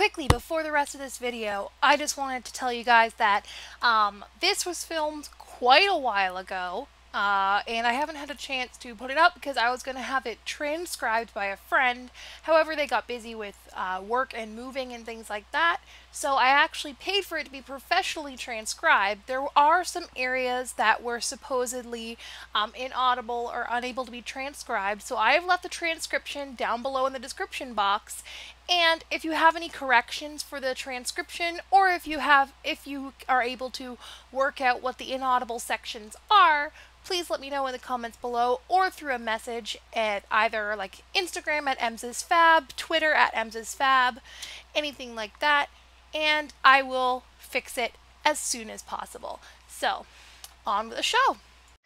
quickly, before the rest of this video, I just wanted to tell you guys that this was filmed quite a while ago, and I haven't had a chance to put it up because I was going to have it transcribed by a friend. However, they got busy with work and moving and things like that, so I actually paid for it to be professionally transcribed. There are some areas that were supposedly inaudible or unable to be transcribed, so I have left the transcription down below in the description box. And if you have any corrections for the transcription, or if you are able to work out what the inaudible sections are, please let me know in the comments below or through a message at either like Instagram at emsisfab, Twitter at emsisfab, anything like that, and I will fix it as soon as possible. So, on with the show.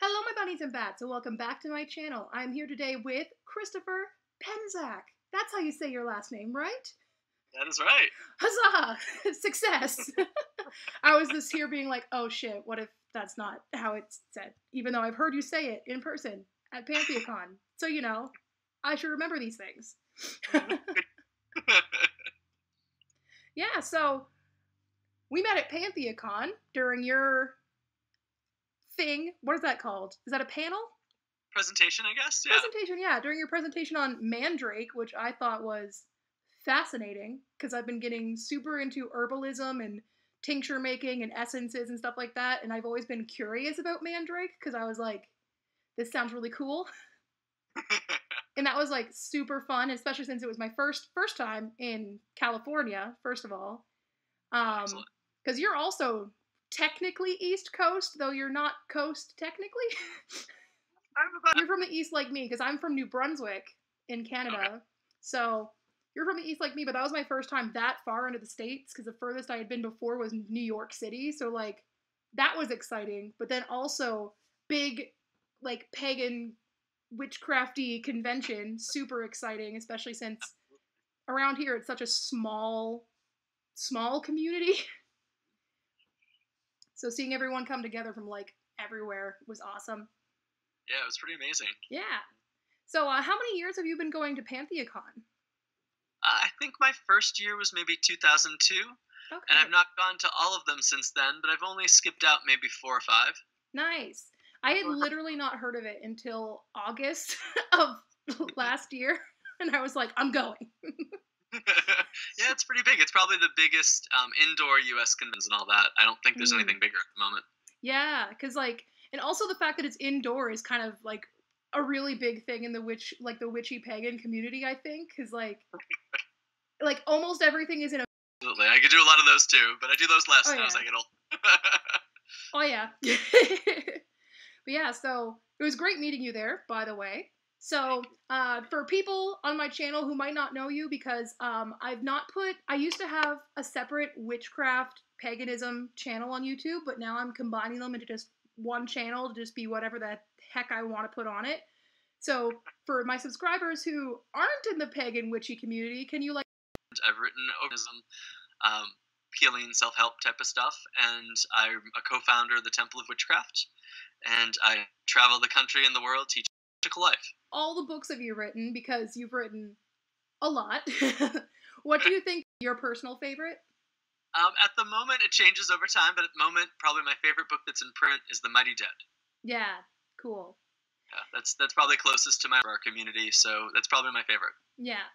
Hello my bunnies and bats, and welcome back to my channel. I'm here today with Christopher Penczak. That's how you say your last name, right? That is right. Huzzah! Success! I was just here being like, oh shit, what if that's not how it's said? Even though I've heard you say it in person at PantheaCon. So, you know, I should remember these things. Yeah, so we met at PantheaCon during your thing. What is that called? Is that a panel? Presentation, I guess. Yeah. Presentation, yeah. During your presentation on Mandrake, which I thought was fascinating, because I've been getting super into herbalism and tincture making and essences and stuff like that, and I've always been curious about Mandrake, because I was like, this sounds really cool. And that was like super fun, especially since it was my first time in California, first of all. Because you're also technically East Coast, though you're not coast technically. You're from the East like me, because I'm from New Brunswick in Canada. Okay. So you're from the East like me, but that was my first time that far into the States, because the furthest I had been before was New York City. So like that was exciting, but then also big like pagan witchcrafty convention, super exciting, especially since around here it's such a small community. So seeing everyone come together from like everywhere was awesome. Yeah, it was pretty amazing. Yeah. So how many years have you been going to PantheaCon? I think my first year was maybe 2002. Okay. And I've not gone to all of them since then, but I've only skipped out maybe 4 or 5. Nice. I had literally not heard of it until August of last year, and I was like, I'm going. Yeah, it's pretty big. It's probably the biggest indoor U.S. convention and all that. I don't think there's anything bigger at the moment. Yeah, because like, and also the fact that it's indoor is kind of like a really big thing in the witchy pagan community, I think, because like almost everything is in a. Absolutely, I could do a lot of those too, but I do those less now as I get old. Oh yeah. But yeah, so it was great meeting you there, by the way. So for people on my channel who might not know you, because I used to have a separate witchcraft paganism channel on YouTube, but now I'm combining them into just one channel to just be whatever the heck I want to put on it. So for my subscribers who aren't in the pagan witchy community, can you like... I've written herbalism, healing, self-help type of stuff, and I'm a co-founder of the Temple of Witchcraft, and I travel the country and the world teaching magical life. All the books have you written, because you've written a lot. What do you think your personal favorite? At the moment, it changes over time, but at the moment, probably my favorite book that's in print is The Mighty Dead. Yeah, cool. Yeah, that's probably closest to our community, so that's probably my favorite. Yeah.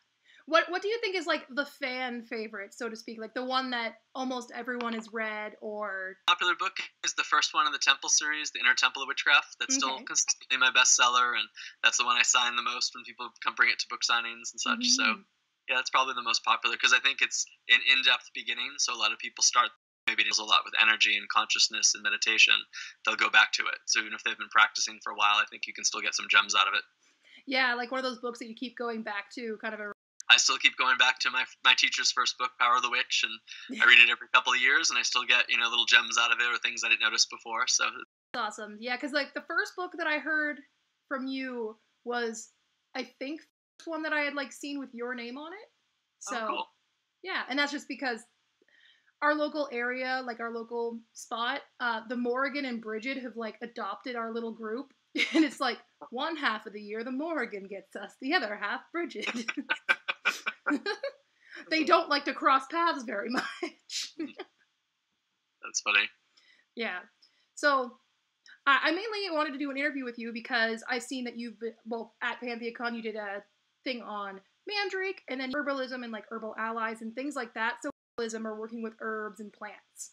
What do you think is like the fan favorite, so to speak, like the one that almost everyone has read? Or popular book is the first one in the Temple series, The Inner Temple of Witchcraft. That's still consistently my bestseller, and that's the one I sign the most when people come bring it to book signings and such. So yeah, that's probably the most popular, because I think it's an in-depth beginning, so a lot of people start maybe deals a lot with energy and consciousness and meditation. They'll go back to it. So even if they've been practicing for a while, I think you can still get some gems out of it. Yeah, like one of those books that you keep going back to, kind of a... I still keep going back to my teacher's first book, Power of the Witch, and I read it every couple of years, and I still get, little gems out of it or things I didn't notice before. So that's awesome. Yeah, because like the first book that I heard from you was, I think, the one that I had like seen with your name on it. So cool. Yeah, and that's just because our local area, like our local spot, the Morrigan and Bridget have like adopted our little group, and it's like one half of the year the Morrigan gets us, the other half Bridget. they don't like to cross paths very much. That's funny. Yeah. So I mainly wanted to do an interview with you because I've seen that you've been, well, at Panthea Con you did a thing on Mandrake and then herbalism and like herbal allies and things like that. So herbalism are working with herbs and plants.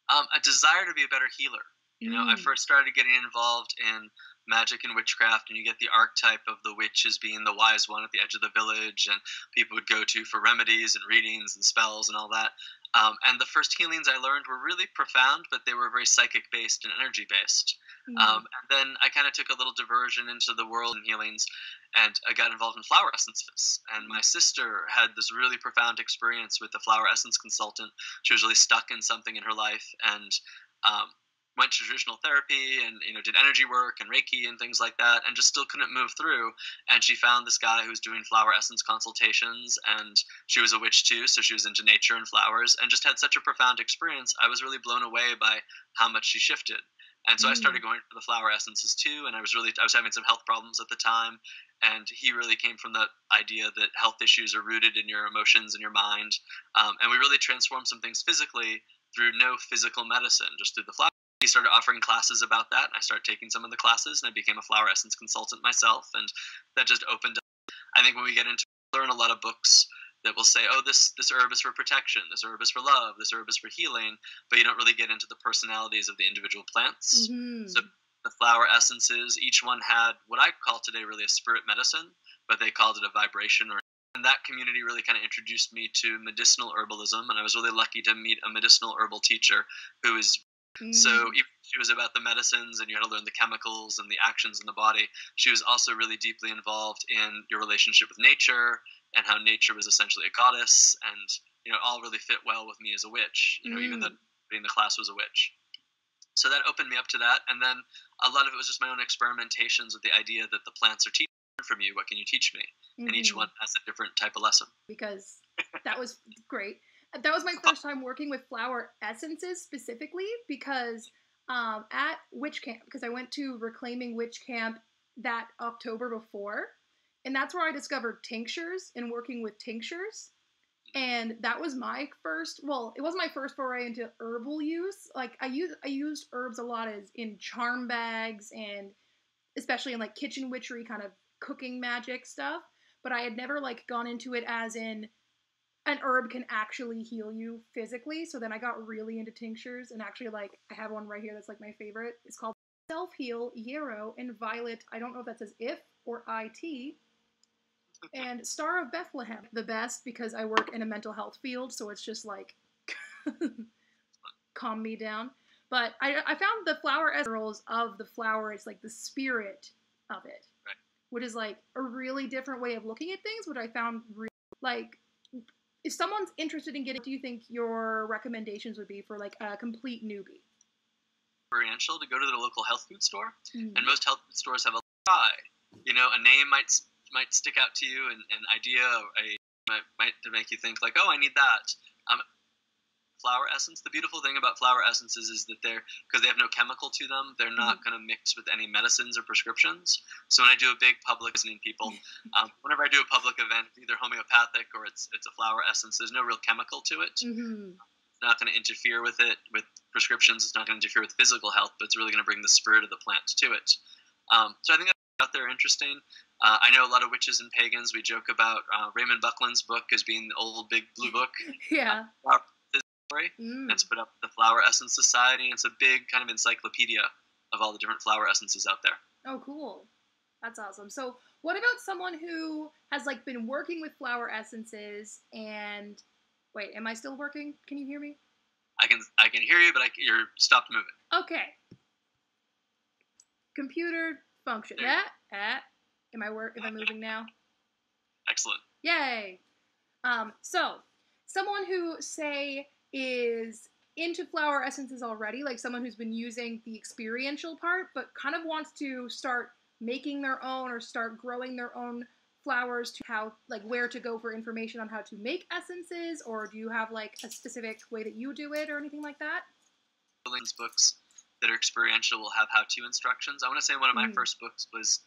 A desire to be a better healer. You know, I first started getting involved in magic and witchcraft, and you get the archetype of the witch as being the wise one at the edge of the village, and people would go to for remedies and readings and spells and all that. And the first healings I learned were really profound, but they were very psychic-based and energy-based. And then I kind of took a little diversion into the world and healings, and I got involved in flower essences. And my sister had this really profound experience with the flower essence consultant. She was really stuck in something in her life, and went to traditional therapy and did energy work and Reiki and things like that, and just still couldn't move through. And she found this guy who was doing flower essence consultations, and she was a witch too, so she was into nature and flowers, and just had such a profound experience. I was really blown away by how much she shifted. And so I started going for the flower essences too, and I was having some health problems at the time, and he really came from the idea that health issues are rooted in your emotions and your mind, and we really transformed some things physically through no physical medicine, just through the flower. He started offering classes about that, and I started taking some of the classes, and I became a flower essence consultant myself, and that just opened up. I think when we get into learn a lot of books that will say, oh, this herb is for protection, this herb is for love, this herb is for healing, but you don't really get into the personalities of the individual plants. So the flower essences, each one had what I call today really a spirit medicine, but they called it a vibration. And that community really kind of introduced me to medicinal herbalism, and I was really lucky to meet a medicinal herbal teacher who is so even if she was about the medicines and you had to learn the chemicals and the actions in the body, she was also really deeply involved in your relationship with nature and how nature was essentially a goddess, and it all really fit well with me as a witch, even though the class was a witch. So that opened me up to that, and then a lot of it was just my own experimentations with the idea that the plants are teaching from you. What can you teach me? And each one has a different type of lesson. Because that was great. That was my first time working with flower essences specifically, because at Witch Camp, because I went to Reclaiming Witch Camp that October before, and that's where I discovered tinctures and working with tinctures. And that was my first, well, it wasn't my first foray into herbal use. Like I used herbs a lot as in charm bags and especially in like kitchen witchery kind of cooking magic stuff, but I had never like gone into it as in an herb can actually heal you physically. So then I got really into tinctures, and actually like I have one right here that's like my favorite. It's called Self Heal, Yarrow, and Violet. I don't know if that says if or IT. And Star of Bethlehem, the best because I work in a mental health field, so it's just like calm me down. But I found the flower essence of the flower, it's like the spirit of it, right, which is like a really different way of looking at things, which I found really, like, if someone's interested in getting, what do you think your recommendations would be for like a complete newbie? Experiential, to go to the local health food store, and most health food stores have a try. A name might stick out to you, an idea might make you think like, oh, I need that. Flower essence. The beautiful thing about flower essences is that because they have no chemical to them, they're not going to mix with any medicines or prescriptions. So when I do a big public listening people, whenever I do a public event, either homeopathic or it's a flower essence, there's no real chemical to it. It's not going to interfere with prescriptions. It's not going to interfere with physical health, but it's really going to bring the spirit of the plant to it. So I think that's out there interesting. I know a lot of witches and pagans. We joke about Raymond Buckland's book as being the old big blue book. Yeah. It's put up with the Flower Essence Society. It's a big kind of encyclopedia of all the different flower essences out there. Oh, cool. That's awesome. So what about someone who has like been working with flower essences and wait, am I still working? Can you hear me? I can hear you, but you're stopped moving. Okay. Computer function. Am I moving now? Excellent. Yay. So someone who say is into flower essences already, like someone who's been using the experiential part, but kind of wants to start making their own or start growing their own flowers, to how, like, where to go for information on how to make essences, or do you have like a specific way that you do it or anything like that? Books that are experiential will have how-to instructions. I want to say one of my first books was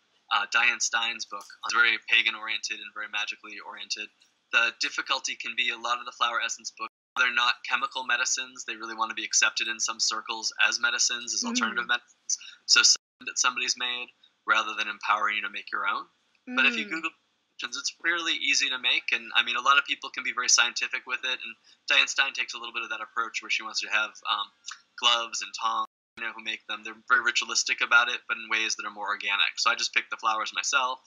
Diane Stein's book. It's very pagan oriented and very magically oriented. the difficulty can be a lot of the flower essence books. They're not chemical medicines. They really want to be accepted in some circles as medicines, as alternative medicines. So something that somebody's made rather than empowering you to make your own. But if you Google it's fairly easy to make. And I mean, a lot of people can be very scientific with it. And Diane Stein takes a little bit of that approach where she wants you to have gloves and tongs, who make them. They're very ritualistic about it, but in ways that are more organic. So I just pick the flowers myself.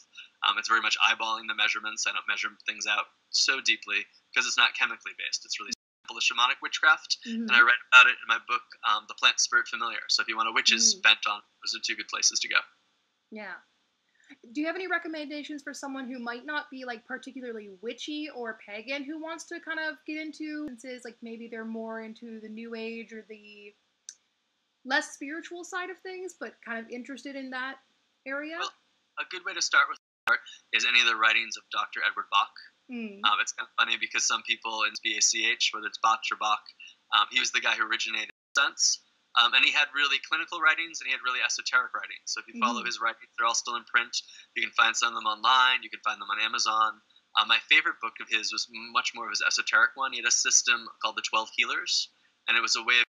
It's very much eyeballing the measurements. I don't measure things out so deeply because it's not chemically based. It's really simple, the shamanic witchcraft. And I read about it in my book, The Plant Spirit Familiar. So if you want a witch's bent on, those are two good places to go. Yeah. Do you have any recommendations for someone who might not be like particularly witchy or pagan who wants to kind of get into, like maybe they're more into the New Age or the less spiritual side of things, but kind of interested in that area? Well, a good way to start with is any of the writings of Dr. Edward Bach. It's kind of funny because some people in BACH, whether it's Bach or Bach, he was the guy who originated sense. And he had really clinical writings and he had really esoteric writings. So if you follow his writings, they're all still in print. You can find some of them online. You can find them on Amazon. My favorite book of his was much more of his esoteric one. He had a system called the 12 Healers, and it was a way of...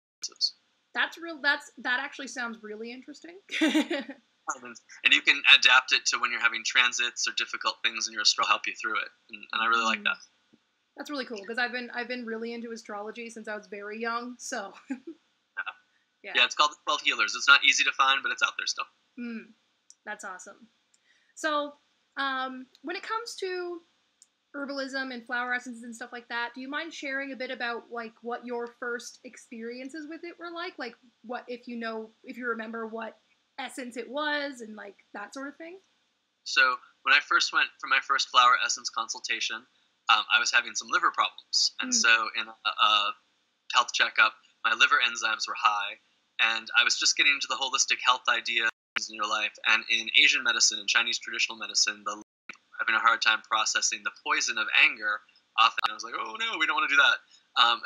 That actually sounds really interesting. And you can adapt it to when you're having transits or difficult things in your astral, help you through it. And I really like that. That's really cool because I've been really into astrology since I was very young. So... Yeah, it's called the 12 Healers. It's not easy to find, but it's out there still. That's awesome. So, when it comes to herbalism and flower essences and stuff like that, do you mind sharing a bit about like what your first experiences with it were like? Like, what if you remember what essence it was and like that sort of thing? So, when I first went for my first flower essence consultation, I was having some liver problems, and so in a health checkup, my liver enzymes were high. And I was just getting into the holistic health ideas in your life. And in Asian medicine, in Chinese traditional medicine, having a hard time processing the poison of anger. Often I was like, oh no, we don't want to do that.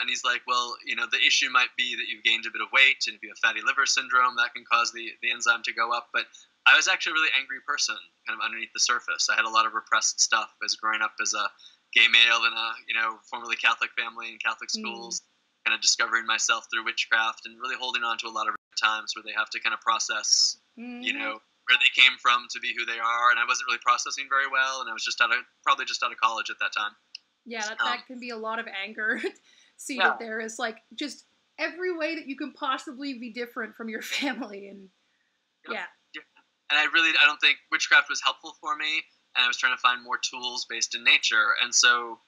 And he's like, well, the issue might be that you've gained a bit of weight, and if you have fatty liver syndrome, that can cause the enzyme to go up. But I was actually a really angry person, kind of underneath the surface. I had a lot of repressed stuff as growing up as a gay male in a formerly Catholic family in Catholic schools. Kind of discovering myself through witchcraft and really holding on to a lot of times where they have to kind of process, where they came from to be who they are. And I wasn't really processing very well. And I was probably just out of college at that time. Yeah, that can be a lot of anger. That there is like just every way that you can possibly be different from your family. And yeah. And I don't think witchcraft was helpful for me. And I was trying to find more tools based in nature. And so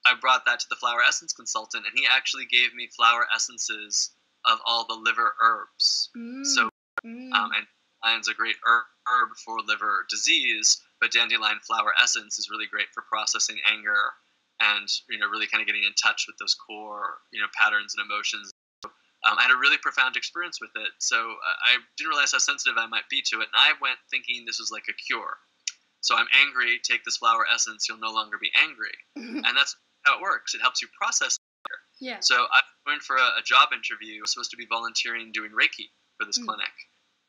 I brought that to the flower essence consultant, and he actually gave me flower essences of all the liver herbs. So, and dandelion's a great herb for liver disease, but dandelion flower essence is really great for processing anger and, really kind of getting in touch with those core, patterns and emotions. I had a really profound experience with it. So I didn't realize how sensitive I might be to it. And I went thinking this was like a cure. So I'm angry, take this flower essence, you'll no longer be angry. And that's how it works. It helps you process anger. Yeah. So I went for a job interview. I was supposed to be volunteering doing Reiki for this clinic.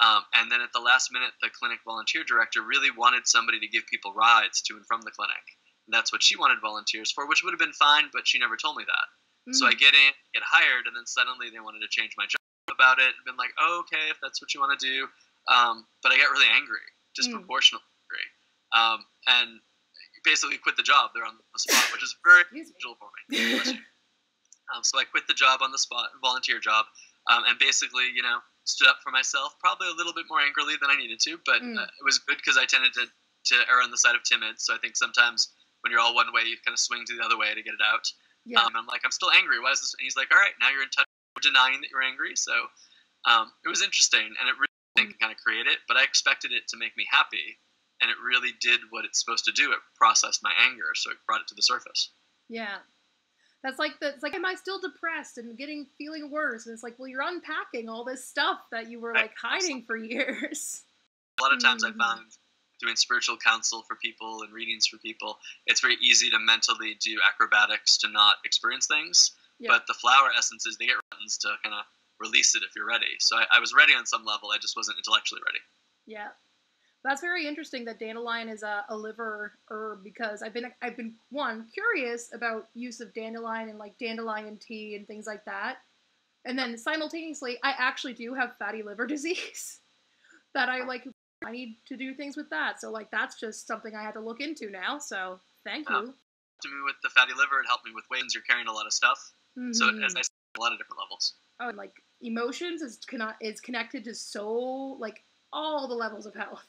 And then at the last minute, the clinic volunteer director really wanted somebody to give people rides to and from the clinic. And that's what she wanted volunteers for, which would have been fine, but she never told me that. So I get in, get hired, and then suddenly they wanted to change my job about it. And been like, oh, okay, if that's what you want to do. But I got really angry, disproportionately angry. And basically quit the job there on the spot, which is very unusual for me. So I quit the job on the spot, volunteer job, and basically, stood up for myself, probably a little bit more angrily than I needed to, but it was good because I tended to err on the side of timid. So I think sometimes when you're all one way, you kind of swing to the other way to get it out. Yeah. I'm like, I'm still angry. Why is this? And he's like, all right, now you're in touch with denying that you're angry. So it was interesting, and it really kind of create it, but I expected it to make me happy. And it really did what it's supposed to do. It processed my anger, so it brought it to the surface. Yeah. It's like, am I still depressed and feeling worse? And it's like, well, you're unpacking all this stuff that you were like hiding for years. A lot of times I found doing spiritual counsel for people and readings for people, it's very easy to mentally do acrobatics to not experience things. Yeah. But the flower essences, they get buttons to kind of release it if you're ready. So I was ready on some level. I just wasn't intellectually ready. Yeah. That's very interesting that dandelion is a liver herb because I've been one curious about use of dandelion and like dandelion tea and things like that. And then simultaneously, I actually do have fatty liver disease that I need to do things with that. So like that's just something I had to look into now. So thank you. To me with the fatty liver, it helped me with weight. You're carrying a lot of stuff, so as I said, a lot of different levels. Oh, and like emotions is connected to so like all the levels of health.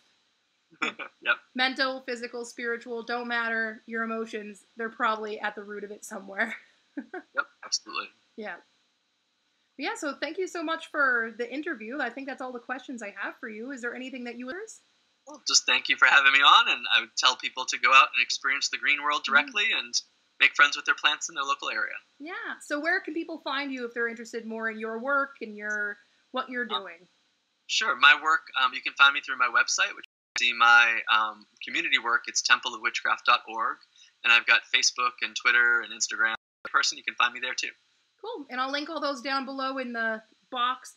Yep. Mental, physical, spiritual, don't matter. Your emotions, they're probably at the root of it somewhere. Yep, absolutely. Yeah. Yeah, so thank you so much for the interview. I think that's all the questions I have for you. Is there anything that you would... Well, just thank you for having me on, and I would tell people to go out and experience the green world directly and make friends with their plants in their local area. Yeah, so where can people find you if they're interested more in your work and what you're doing? Sure, my work, you can find me through my website, which you see my community work. It's templeofwitchcraft.org, and I've got Facebook and Twitter and Instagram. Person, you can find me there too. Cool, and I'll link all those down below in the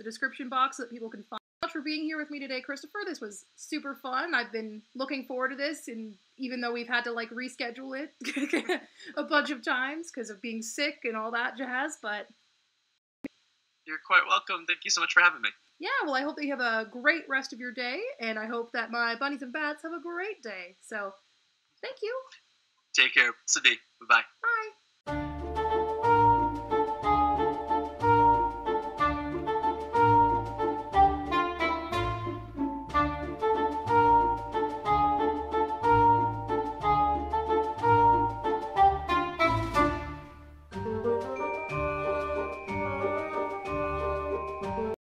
description box, so that people can find. Thank you so much for being here with me today, Christopher. This was super fun. I've been looking forward to this, and even though we've had to like reschedule it a bunch of times because of being sick and all that jazz, but you're quite welcome. Thank you so much for having me. Yeah, well, I hope that you have a great rest of your day, and I hope that my bunnies and bats have a great day. So, thank you. Take care. Sadi. Bye-bye. Bye.